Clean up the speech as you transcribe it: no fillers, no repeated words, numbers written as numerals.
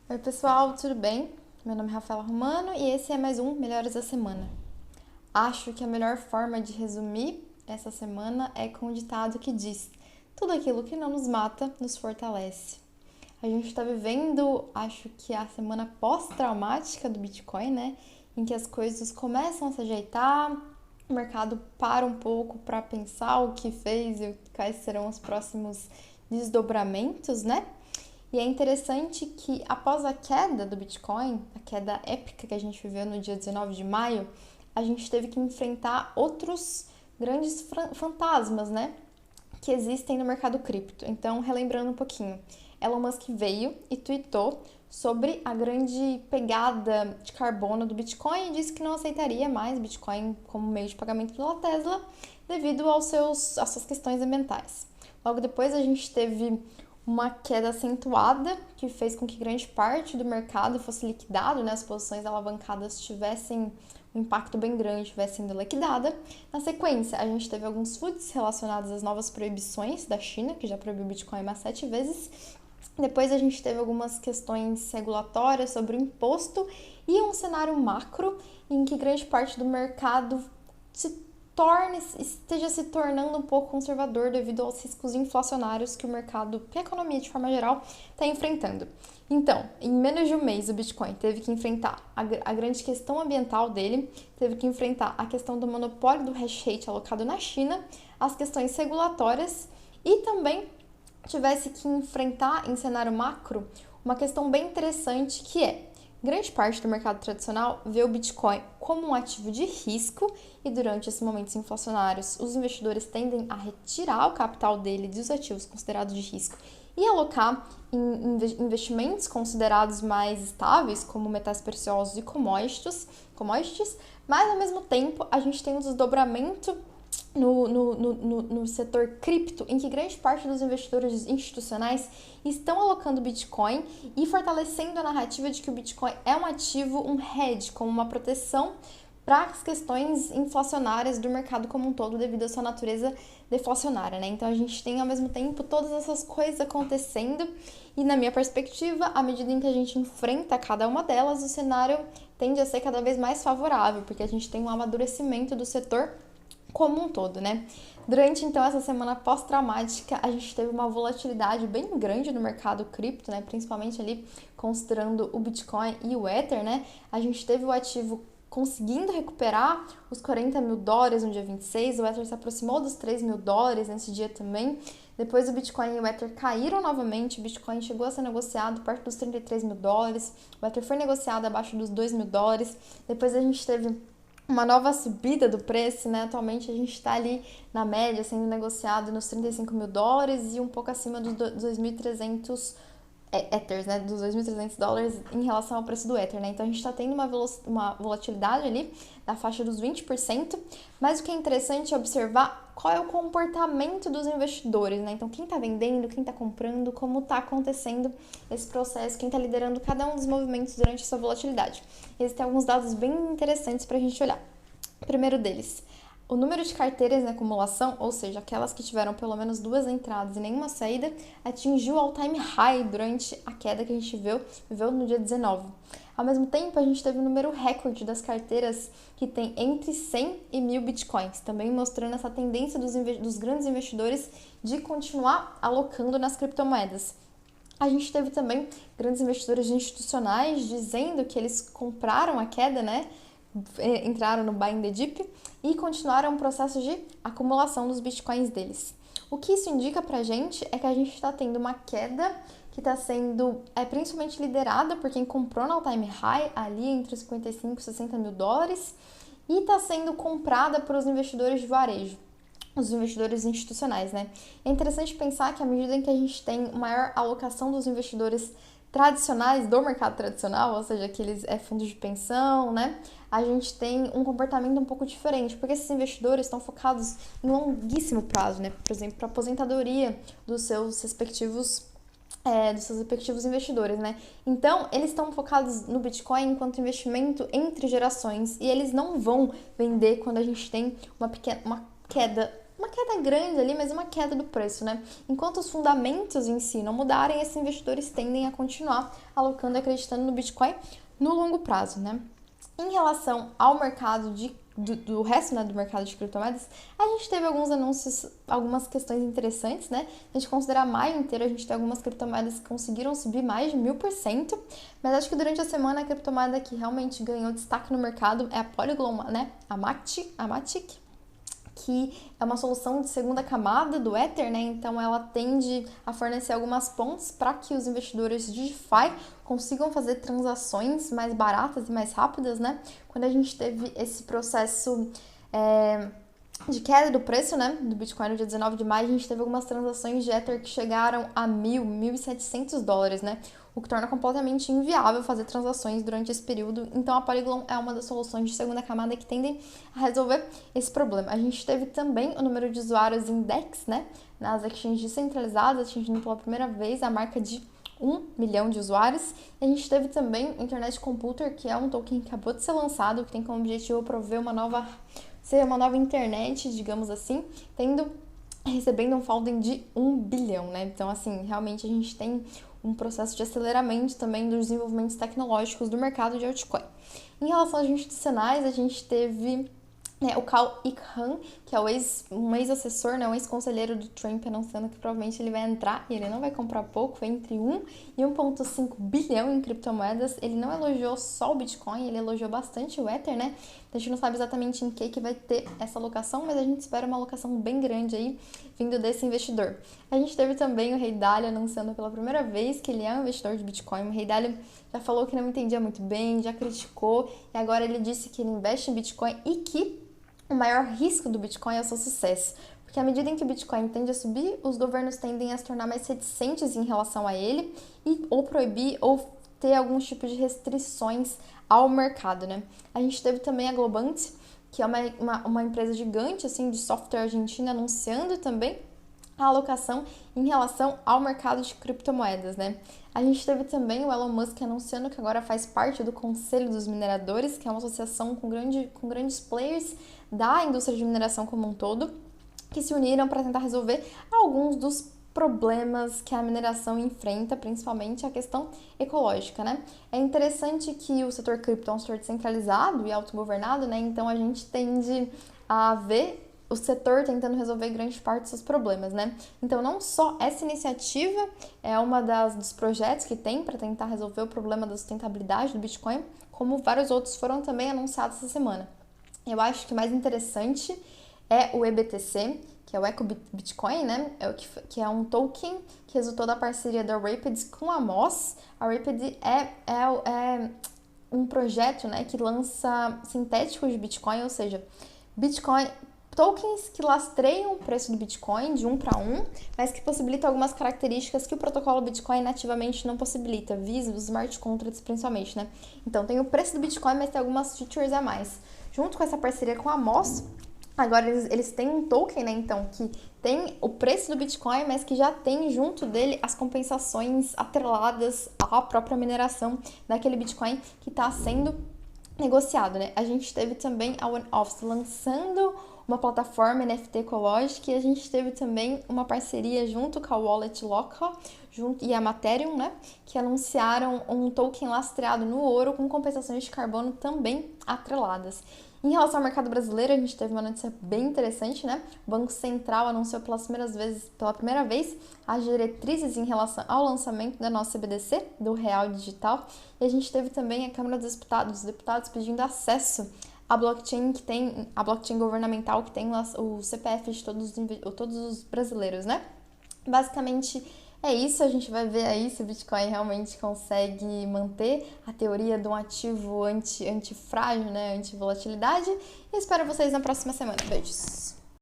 Oi, pessoal, tudo bem? Meu nome é Rafaela Romano e esse é mais um Melhores da Semana. Acho que a melhor forma de resumir essa semana é com o ditado que diz: tudo aquilo que não nos mata nos fortalece. A gente está vivendo, acho que a semana pós-traumática do Bitcoin, né? Em que as coisas começam a se ajeitar, o mercado para um pouco para pensar o que fez e quais serão os próximos desdobramentos, né? E é interessante que após a queda do Bitcoin, a queda épica que a gente viveu no dia 19 de maio, a gente teve que enfrentar outros grandes fantasmas, né? Que existem no mercado cripto. Então, relembrando um pouquinho, Elon Musk veio e tweetou sobre a grande pegada de carbono do Bitcoin e disse que não aceitaria mais Bitcoin como meio de pagamento pela Tesla devido às suas questões ambientais. Logo depois a gente teve uma queda acentuada que fez com que grande parte do mercado fosse liquidado, né? As posições alavancadas tivessem um impacto bem grande, estivesse sendo liquidada. Na sequência, a gente teve alguns FUDs relacionados às novas proibições da China, que já proibiu o Bitcoin mais 7 vezes. Depois a gente teve algumas questões regulatórias sobre o imposto e um cenário macro em que grande parte do mercado esteja se tornando um pouco conservador devido aos riscos inflacionários que o mercado, que a economia de forma geral, está enfrentando. Então, em menos de um mês, o Bitcoin teve que enfrentar a grande questão ambiental dele, teve que enfrentar a questão do monopólio do hash rate alocado na China, as questões regulatórias e também tivesse que enfrentar em cenário macro uma questão bem interessante que é grande parte do mercado tradicional vê o Bitcoin como um ativo de risco e durante esses momentos inflacionários, os investidores tendem a retirar o capital dele dos ativos considerados de risco e alocar em investimentos considerados mais estáveis, como metais preciosos e commodities, mas ao mesmo tempo a gente tem um desdobramento no setor cripto, em que grande parte dos investidores institucionais estão alocando Bitcoin e fortalecendo a narrativa de que o Bitcoin é um ativo, um hedge, como uma proteção para as questões inflacionárias do mercado como um todo, devido à sua natureza deflacionária, né? Então a gente tem ao mesmo tempo todas essas coisas acontecendo e, na minha perspectiva, à medida em que a gente enfrenta cada uma delas, o cenário tende a ser cada vez mais favorável, porque a gente tem um amadurecimento do setor como um todo, né? Durante, então, essa semana pós-traumática, a gente teve uma volatilidade bem grande no mercado cripto, né? Principalmente ali considerando o Bitcoin e o Ether, né? A gente teve o ativo conseguindo recuperar os 40 mil dólares no dia 26, o Ether se aproximou dos 3 mil dólares nesse dia também. Depois o Bitcoin e o Ether caíram novamente, o Bitcoin chegou a ser negociado perto dos 33 mil dólares, o Ether foi negociado abaixo dos 2 mil dólares. Depois a gente teve uma nova subida do preço, né? Atualmente a gente está ali na média sendo negociado nos 35 mil dólares e um pouco acima dos 2.300 Ethers, né? Dos 2.300 dólares em relação ao preço do Ether, né? Então a gente está tendo uma volatilidade ali na faixa dos 20%, mas o que é interessante é observar qual é o comportamento dos investidores, né? Então quem está vendendo, quem está comprando, como está acontecendo esse processo, quem está liderando cada um dos movimentos durante essa volatilidade. Existem alguns dados bem interessantes para a gente olhar. O primeiro deles, o número de carteiras em acumulação, ou seja, aquelas que tiveram pelo menos 2 entradas e nenhuma saída, atingiu all-time high durante a queda que a gente viveu no dia 19. Ao mesmo tempo, a gente teve um número recorde das carteiras que tem entre 100 e 1.000 bitcoins, também mostrando essa tendência dos grandes investidores de continuar alocando nas criptomoedas. A gente teve também grandes investidores institucionais dizendo que eles compraram a queda, né? Entraram no Buying the Dip e continuaram o processo de acumulação dos bitcoins deles. O que isso indica pra gente é que a gente está tendo uma queda que está sendo principalmente liderada por quem comprou no all-time high, ali entre 55 e 60 mil dólares, e está sendo comprada por investidores de varejo, os investidores institucionais, né? É interessante pensar que à medida em que a gente tem maior alocação dos investidores tradicionais do mercado tradicional, ou seja, aqueles fundos de pensão, né? A gente tem um comportamento um pouco diferente, porque esses investidores estão focados em longuíssimo prazo, né? Por exemplo, para a aposentadoria dos seus respectivos investidores, né? Então, eles estão focados no Bitcoin enquanto investimento entre gerações e eles não vão vender quando a gente tem uma queda uma queda grande ali, mas uma queda do preço, né? Enquanto os fundamentos em si não mudarem, esses investidores tendem a continuar alocando e acreditando no Bitcoin no longo prazo, né? Em relação ao mercado do resto, né, do mercado de criptomoedas, a gente teve alguns anúncios, algumas questões interessantes, né? A gente considerar maio inteiro, a gente tem algumas criptomoedas que conseguiram subir mais de 1000%, mas acho que durante a semana a criptomoeda que realmente ganhou destaque no mercado é a Polygon, né? A Matic, que é uma solução de segunda camada do Ether, né? Então ela tende a fornecer algumas pontes para que os investidores de DeFi consigam fazer transações mais baratas e mais rápidas, né? Quando a gente teve esse processo de queda do preço, né, do Bitcoin no dia 19 de maio, a gente teve algumas transações de Ether que chegaram a $1.700, né? O que torna completamente inviável fazer transações durante esse período. Então, a Polygon é uma das soluções de segunda camada que tendem a resolver esse problema. A gente teve também o número de usuários em DEX, né, nas exchanges descentralizadas, atingindo pela primeira vez a marca de 1 milhão de usuários. E a gente teve também o Internet Computer, que é um token que acabou de ser lançado, que tem como objetivo prover uma nova internet, digamos assim, recebendo um funding de 1 bilhão, né? Então, assim, realmente a gente tem um processo de aceleramento também dos desenvolvimentos tecnológicos do mercado de altcoin. Em relação aos institucionais, a gente teve o Khal Ik-han, que é um ex-assessor, né, um ex-conselheiro do Trump, anunciando que provavelmente ele vai entrar e ele não vai comprar pouco, entre 1 e 1,5 bilhão em criptomoedas. Ele não elogiou só o Bitcoin, ele elogiou bastante o Ether, né? A gente não sabe exatamente em que vai ter essa alocação, mas a gente espera uma alocação bem grande aí, vindo desse investidor. A gente teve também o Ray Dalio anunciando pela primeira vez que ele é um investidor de Bitcoin. O Ray Dalio já falou que não entendia muito bem, já criticou, e agora ele disse que ele investe em Bitcoin e que o maior risco do Bitcoin é o seu sucesso, porque à medida em que o Bitcoin tende a subir, os governos tendem a se tornar mais reticentes em relação a ele ou proibir ou ter alguns tipos de restrições ao mercado, né? A gente teve também a Globant, que é uma empresa gigante assim, de software argentina, anunciando também a alocação em relação ao mercado de criptomoedas, né? A gente teve também o Elon Musk anunciando que agora faz parte do Conselho dos Mineradores, que é uma associação com grandes players da indústria de mineração como um todo, que se uniram para tentar resolver alguns dos problemas que a mineração enfrenta, principalmente a questão ecológica, né? É interessante que o setor cripto é um setor descentralizado e autogovernado, né? Então a gente tende a ver o setor tentando resolver grande parte dos seus problemas, né? Então, não só essa iniciativa é uma dos projetos que tem para tentar resolver o problema da sustentabilidade do Bitcoin, como vários outros foram também anunciados essa semana. Eu acho que o mais interessante é o EBTC, que é o Eco Bitcoin, né? Que é um token que resultou da parceria da Rapid com a Moss. A Rapid é um projeto, né, que lança sintéticos de Bitcoin, ou seja, tokens que lastreiam o preço do Bitcoin de 1 para 1, mas que possibilitam algumas características que o protocolo Bitcoin nativamente não possibilita, via os smart contracts principalmente, né? Então tem o preço do Bitcoin, mas tem algumas features a mais. Junto com essa parceria com a Moss, agora eles têm um token, né, então, que tem o preço do Bitcoin, mas que já tem junto dele as compensações atreladas à própria mineração daquele Bitcoin que está sendo negociado, né? A gente teve também a OneOffice lançando uma plataforma NFT ecológica, e a gente teve também uma parceria junto com a Wallet Local e a Materium, né, que anunciaram um token lastreado no ouro com compensações de carbono também atreladas. Em relação ao mercado brasileiro, a gente teve uma notícia bem interessante, né? O Banco Central anunciou pela primeira vez as diretrizes em relação ao lançamento da nossa CBDC, do Real Digital, e a gente teve também a Câmara dos Deputados pedindo acesso a blockchain governamental que tem o CPF de todos os brasileiros, né? Basicamente é isso, a gente vai ver aí se o Bitcoin realmente consegue manter a teoria de um ativo antifrágil, né? Anti-volatilidade. E espero vocês na próxima semana. Beijos!